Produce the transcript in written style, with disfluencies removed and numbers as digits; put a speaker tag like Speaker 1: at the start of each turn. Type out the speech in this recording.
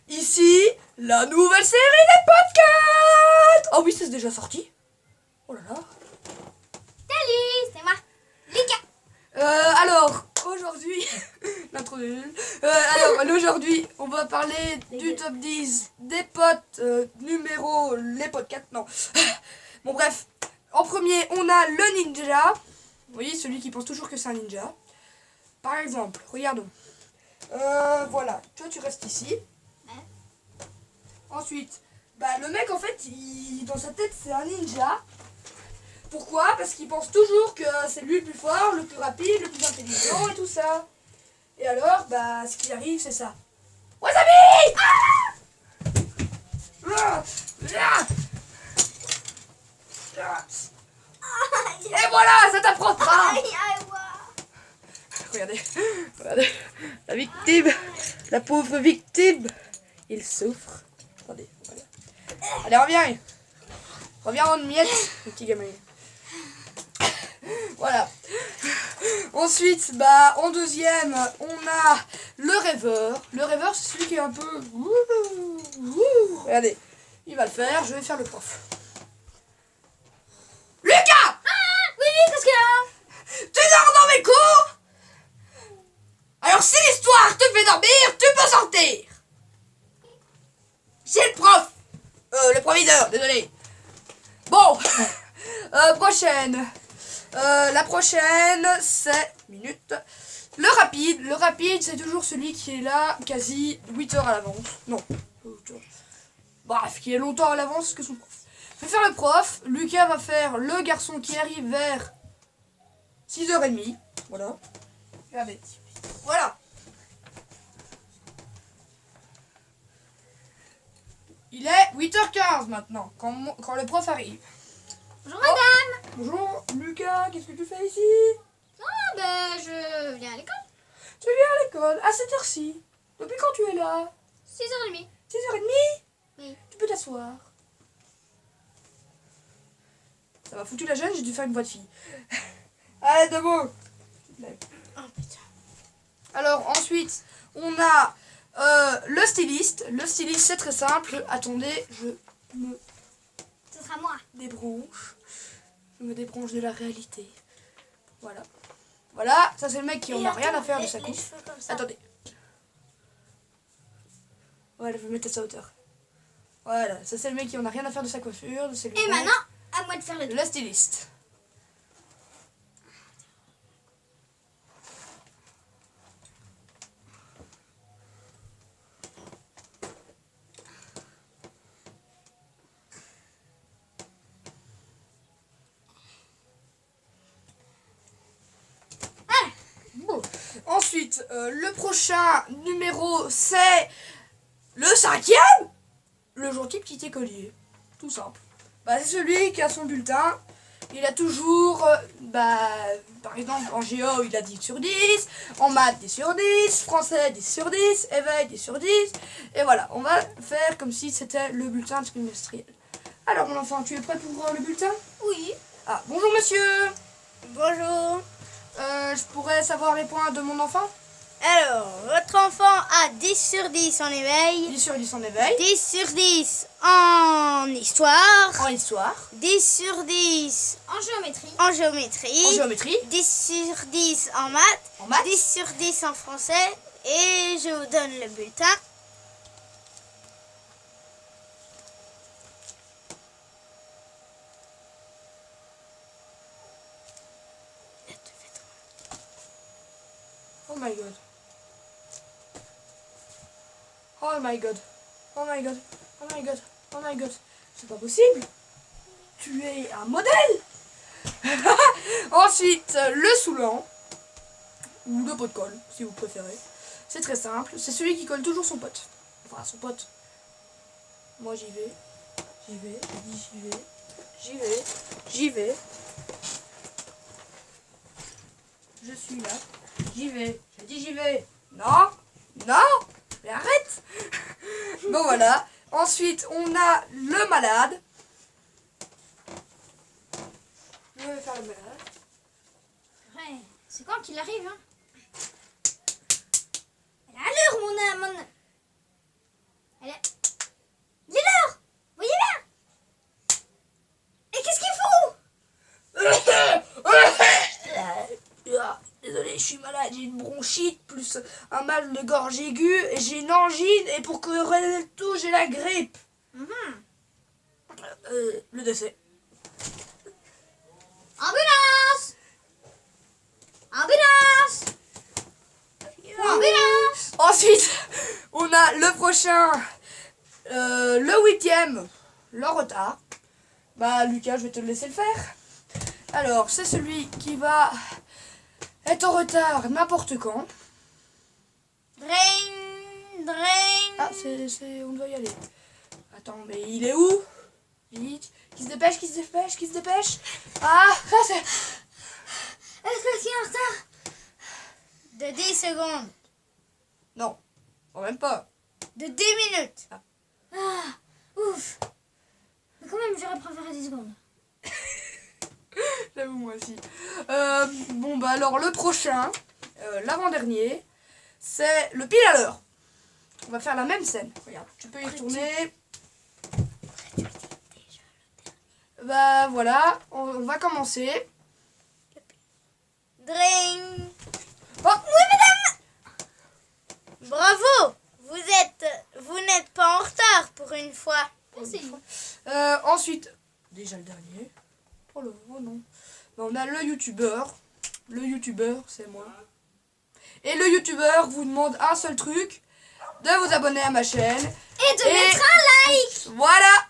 Speaker 1: Ici, la nouvelle série des podcasts. Oh oui, c'est déjà sorti. Oh là là.
Speaker 2: Salut, c'est moi, Lucas.
Speaker 1: Alors, aujourd'hui... L'intro de nul. Aujourd'hui, on va parler du top 10 des potes numéro... Les podcasts, non. Bon, bref. En premier, on a le ninja. Oui, celui qui pense toujours que c'est un ninja. Par exemple, regardons. Voilà, toi tu restes ici.
Speaker 2: Ouais.
Speaker 1: Ensuite, le mec en fait, dans sa tête c'est un ninja. Pourquoi? Parce qu'il pense toujours que c'est lui le plus fort, le plus rapide, le plus intelligent et tout ça. Et alors, ce qui arrive c'est ça. Wasabi! Et voilà, ça t'apprendra! Regardez, la victime, la pauvre victime, il souffre. Attendez, voilà. Allez, reviens en miette, le petit gamin. Voilà. Ensuite, en deuxième, on a le rêveur. Le rêveur, c'est celui qui est un peu... Regardez, il va le faire, je vais faire le prof. Lucas!
Speaker 2: Oui, qu'est-ce qu'il y a?
Speaker 1: Tu dors dans mes cours? Alors si l'histoire te fait dormir, tu peux sortir. C'est le prof. Le proviseur, désolé. Bon, prochaine. La prochaine, c'est... Minute. Le rapide, c'est toujours celui qui est là quasi 8 heures à l'avance. Non. Bref, qui est longtemps à l'avance que son prof. Je vais faire le prof. Lucas va faire le garçon qui arrive vers 6h30. Voilà. Regardez. Voilà. Il est 8h15 maintenant, quand le prof arrive.
Speaker 2: Bonjour madame.
Speaker 1: Bonjour, Lucas, qu'est-ce que tu fais ici?
Speaker 2: Je viens à l'école.
Speaker 1: Tu viens à l'école à cette heure-ci. Depuis quand tu es là?
Speaker 2: 6h30.
Speaker 1: 6h30?
Speaker 2: Oui.
Speaker 1: Tu peux t'asseoir. Ça m'a foutu la gêne, j'ai dû faire une voix de fille. Allez, debout.
Speaker 2: Oh putain.
Speaker 1: Alors, ensuite, on a le styliste. Le styliste, c'est très simple. Attendez, je me
Speaker 2: Ce sera moi.
Speaker 1: débranche. Je me débranche de la réalité. Voilà. Voilà, ça c'est le mec qui en a rien à faire de sa coupe. Attendez. Voilà, je vais mettre à sa hauteur. Voilà, ça c'est le mec qui en a rien à faire de sa coiffure.
Speaker 2: Et maintenant, à moi de faire le
Speaker 1: le styliste. Bon. Ensuite, le prochain numéro, c'est le 5e. Le gentil petit écolier. Tout simple. C'est celui qui a son bulletin. Il a toujours, par exemple, en géo, il a 10 sur 10. En maths, 10 sur 10. Français, 10 sur 10. Éveil, 10 sur 10. Et voilà, on va faire comme si c'était le bulletin trimestriel. Alors, mon enfant, tu es prêt pour le bulletin?
Speaker 2: Oui.
Speaker 1: Ah, bonjour monsieur.
Speaker 2: Bonjour.
Speaker 1: Je pourrais savoir les points de mon enfant?
Speaker 2: Alors, votre enfant a 10 sur 10 en éveil.
Speaker 1: 10 sur 10 en éveil.
Speaker 2: 10 sur 10 en histoire.
Speaker 1: En histoire.
Speaker 2: 10 sur 10
Speaker 3: En géométrie.
Speaker 2: en géométrie.
Speaker 1: En géométrie.
Speaker 2: 10 sur 10 en maths.
Speaker 1: En maths.
Speaker 2: 10 sur 10 en français. Et je vous donne le bulletin.
Speaker 1: Oh my god. Oh my god. Oh my god. Oh my god. Oh my god. C'est pas possible. Tu es un modèle. Ensuite, le saoulant. Ou le pot de colle, si vous préférez. C'est très simple. C'est celui qui colle toujours son pote. Enfin, son pote. Moi, j'y vais. J'y vais. Je dis j'y vais. J'y vais. J'y vais. Je suis là. J'y vais. Je dis j'y vais. Non. Non. Mais arrête. Bon, voilà. Ensuite, on a le malade. Je vais faire le malade.
Speaker 3: Ouais, c'est quand qu'il arrive, hein? Elle a l'heure, mon...
Speaker 1: bronchite, plus un mal de gorge aigu, et j'ai une angine, et pour que tout, j'ai la grippe. Le décès.
Speaker 3: Ambulance! Ambulance! Ambulance!
Speaker 1: Ensuite, on a le prochain, le 8e, le retard. Bah Lucas, je vais te laisser le faire. Alors, c'est celui qui va être en retard n'importe quand.
Speaker 2: Drain, drain.
Speaker 1: Ah, on doit y aller. Attends, mais il est où? Vite, qui se dépêche, qui se dépêche, qui se dépêche. Ah, ça c'est...
Speaker 3: Est-ce que c'est en retard?
Speaker 2: De 10 secondes.
Speaker 1: Non, quand même pas.
Speaker 2: De 10 minutes.
Speaker 3: Ah, ouf. Mais quand même, j'aurais préféré 10 secondes.
Speaker 1: J'avoue, moi aussi. Bon, bah alors, le prochain, l'avant-dernier, c'est le pile à l'heure. On va faire la même scène. Regarde, tu peux y retourner. Bah voilà, on va commencer.
Speaker 2: Drain.
Speaker 1: Oh,
Speaker 2: Bravo. Vous n'êtes pas en retard pour une fois.
Speaker 3: Merci.
Speaker 1: ensuite, déjà le dernier. Oh non. Bah, on a le youtubeur. Le youtubeur, c'est moi. Et le youtubeur vous demande un seul truc, de vous abonner à ma chaîne.
Speaker 3: Et de mettre un like!
Speaker 1: Voilà.